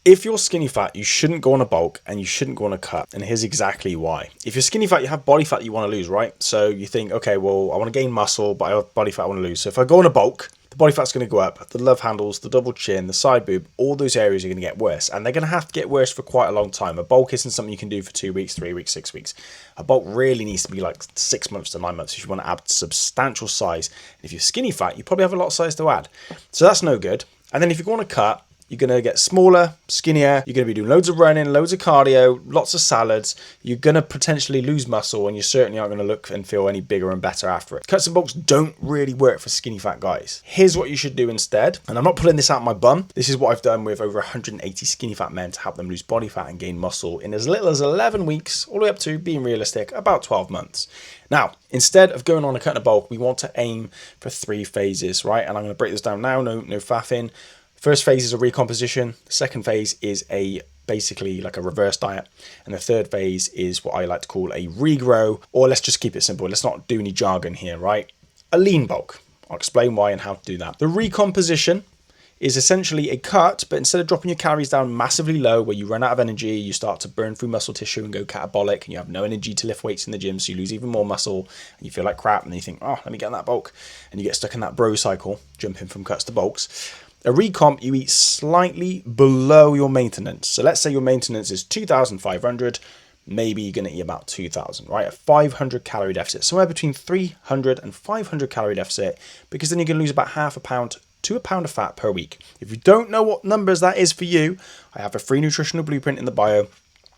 If you're skinny fat, you shouldn't go on a bulk and you shouldn't go on a cut. And here's exactly why. If you're skinny fat, you have body fat you want to lose, right? So you think, okay, well, I want to gain muscle, but I have body fat I want to lose. So if I go on a bulk, the body fat's going to go up. The love handles, the double chin, the side boob, all those areas are going to get worse. And they're going to have to get worse for quite a long time. A bulk isn't something you can do for 2 weeks, 3 weeks, 6 weeks. A bulk really needs to be like 6 months to 9 months if you want to add substantial size. And if you're skinny fat, you probably have a lot of size to add. So that's no good. And then if you go on a cut, you're going to get smaller, skinnier, you're going to be doing loads of running, loads of cardio, lots of salads. You're going to potentially lose muscle and you certainly aren't going to look and feel any bigger and better after it. Cuts and bulks don't really work for skinny fat guys. Here's what you should do instead. And I'm not pulling this out my bum. This is what I've done with over 180 skinny fat men to help them lose body fat and gain muscle in as little as 11 weeks, all the way up to, being realistic, about 12 months. Now, instead of going on a cut and a bulk, we want to aim for 3 phases, right? And I'm going to break this down now, no faffing. First phase is a recomposition. The second phase is basically like a reverse diet. And the third phase is what I like to call a regrow, or let's just keep it simple. Let's not do any jargon here, right? A lean bulk. I'll explain why and how to do that. The recomposition is essentially a cut, but instead of dropping your calories down massively low where you run out of energy, you start to burn through muscle tissue and go catabolic and you have no energy to lift weights in the gym, so you lose even more muscle and you feel like crap and you think, oh, let me get in that bulk. And you get stuck in that bro cycle, jumping from cuts to bulks. A recomp, you eat slightly below your maintenance. So let's say your maintenance is 2,500, maybe you're going to eat about 2,000, right? A 500 calorie deficit, somewhere between 300 and 500 calorie deficit, because then you're going to lose about half a pound to a pound of fat per week. If you don't know what numbers that is for you, I have a free nutritional blueprint in the bio.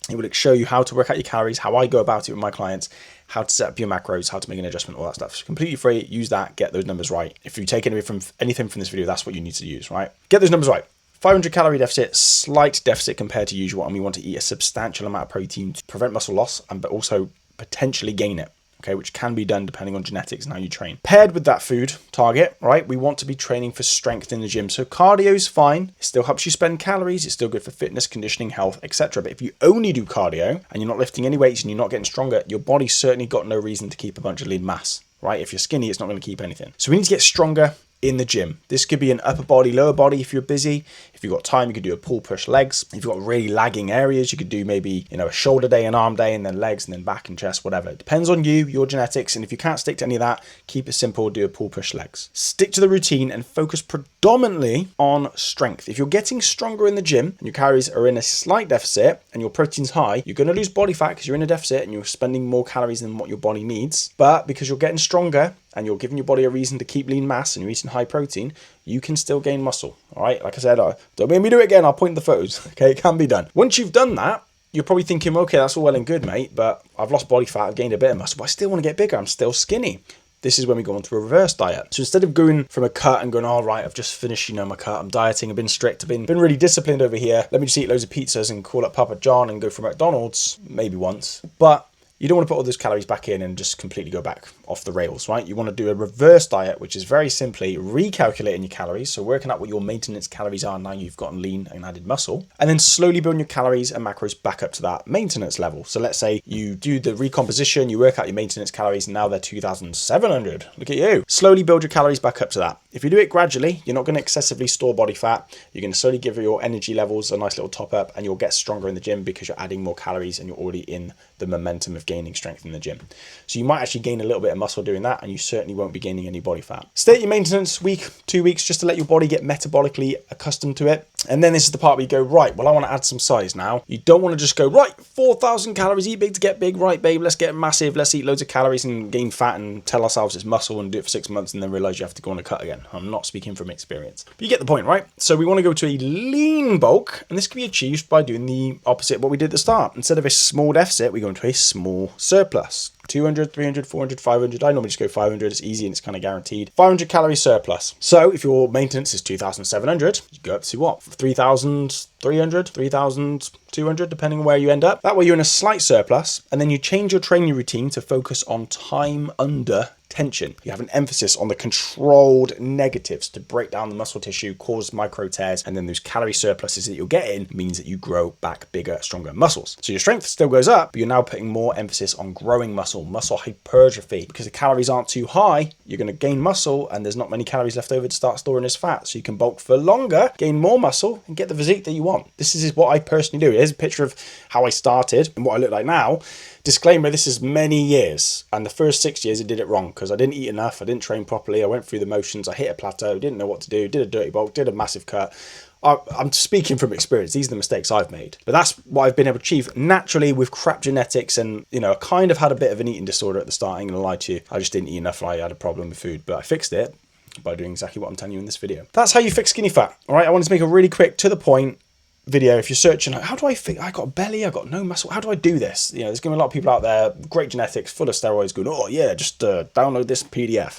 It will show you how to work out your calories, how I go about it with my clients, how to set up your macros, how to make an adjustment, all that stuff. It's completely free. Use that, get those numbers right. If you take anything from this video, that's what you need to use, right? Get those numbers right. 500 calorie deficit, slight deficit compared to usual, and we want to eat a substantial amount of protein to prevent muscle loss, but also potentially gain it. Okay, which can be done depending on genetics and how you train. Paired with that food target, right, we want to be training for strength in the gym. So cardio is fine. It still helps you spend calories. It's still good for fitness, conditioning, health, etc. But if you only do cardio and you're not lifting any weights and you're not getting stronger, your body's certainly got no reason to keep a bunch of lean mass, right? If you're skinny, it's not going to keep anything. So we need to get stronger in the gym. This could be an upper body, lower body if you're busy. If you've got time, you could do a pull push legs. If you've got really lagging areas, you could do maybe, a shoulder day, an arm day, and then legs, and then back and chest, whatever. It depends on you, your genetics, and if you can't stick to any of that, keep it simple, do a pull push legs. Stick to the routine and focus predominantly on strength. If you're getting stronger in the gym and your calories are in a slight deficit and your protein's high, you're going to lose body fat because you're in a deficit and you're spending more calories than what your body needs. But because you're getting stronger and you're giving your body a reason to keep lean mass and you're eating high protein, you can still gain muscle. All right, like I said, don't make me do it again. I'll point the photos. Okay, it can be done. Once you've done that, you're probably thinking, okay, that's all well and good, mate, but I've lost body fat, I've gained a bit of muscle, but I still want to get bigger. I'm still skinny. This is when we go on to a reverse diet. So instead of going from a cut and going, all right, I've just finished, my cut, I'm dieting, I've been strict, I've been really disciplined over here. Let me just eat loads of pizzas and call up Papa John and go for McDonald's, maybe once. But you don't want to put all those calories back in and just completely go back off the rails, right? You want to do a reverse diet, which is very simply recalculating your calories. So working out what your maintenance calories are now you've gotten lean and added muscle, and then slowly building your calories and macros back up to that maintenance level. So let's say you do the recomposition, you work out your maintenance calories, and now they're 2,700. Look at you. Slowly build your calories back up to that. If you do it gradually, you're not going to excessively store body fat. You're going to slowly give your energy levels a nice little top up, and you'll get stronger in the gym because you're adding more calories and you're already in the momentum of gaining strength in the gym. So you might actually gain a little bit of muscle doing that, and you certainly won't be gaining any body fat. Stay at your maintenance week, 2 weeks, just to let your body get metabolically accustomed to it. And then this is the part where you go, right, well, I want to add some size now. You don't want to just go, right, 4,000 calories, eat big to get big. Right, babe, let's get massive. Let's eat loads of calories and gain fat and tell ourselves it's muscle and do it for 6 months and then realize you have to go on a cut again. I'm not speaking from experience. But you get the point, right? So we want to go to a lean bulk, and this can be achieved by doing the opposite of what we did at the start. Instead of a small deficit, we go into a small surplus. 200, 300, 400, 500. I normally just go 500. It's easy and it's kind of guaranteed. 500 calorie surplus. So if your maintenance is 2,700, you go up to what? 3,300, 3,200, depending on where you end up. That way you're in a slight surplus, and then you change your training routine to focus on time under tension. You have an emphasis on the controlled negatives to break down the muscle tissue, cause micro tears, and then those calorie surpluses that you're getting means that you grow back bigger, stronger muscles. So your strength still goes up, but you're now putting more emphasis on growing muscle hypertrophy. Because the calories aren't too high, you're going to gain muscle, and there's not many calories left over to start storing as fat. So you can bulk for longer, gain more muscle, and get the physique that you want. This is what I personally do. Here's a picture of how I started and what I look like now. Disclaimer, this is many years, and the first 6 years I did it wrong because I didn't eat enough, I didn't train properly, I went through the motions, I hit a plateau, didn't know what to do, did a dirty bulk, did a massive cut. I'm speaking from experience. These are the mistakes I've made. But that's what I've been able to achieve naturally with crap genetics, and, you know, I kind of had a bit of an eating disorder at the start, I ain't gonna lie to you. I just didn't eat enough, I had a problem with food, but I fixed it by doing exactly what I'm telling you in this video. That's how you fix skinny fat, all right? I wanted to make a really quick, to the point video. If you're searching, how do I fix, I got a belly, I got no muscle, how do I do this? You know, there's gonna be a lot of people out there, great genetics, full of steroids, going, oh yeah, just download this PDF.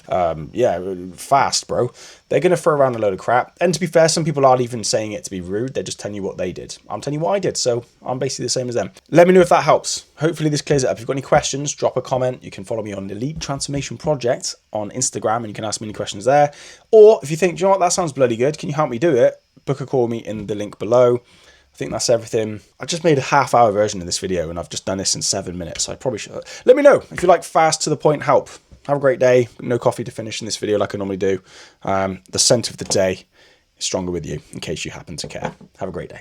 Yeah, fast, bro. They're gonna throw around a load of crap. And to be fair, some people aren't even saying it to be rude, they're just telling you what they did. I'm telling you what I did, so I'm basically the same as them. Let me know if that helps. Hopefully this clears it up. If you've got any questions, drop a comment. You can follow me on Elite Transformation Project on Instagram, and you can ask me any questions there. Or if you think, do you know what, that sounds bloody good, can you help me do it? Book a call with me in the link below. I think that's everything. I just made a half-hour version of this video, and I've just done this in 7 minutes, so I probably should. Let me know if you like fast, to the point help. Have a great day. No coffee to finish in this video like I normally do. The scent of the day is stronger with you, in case you happen to care. Have a great day.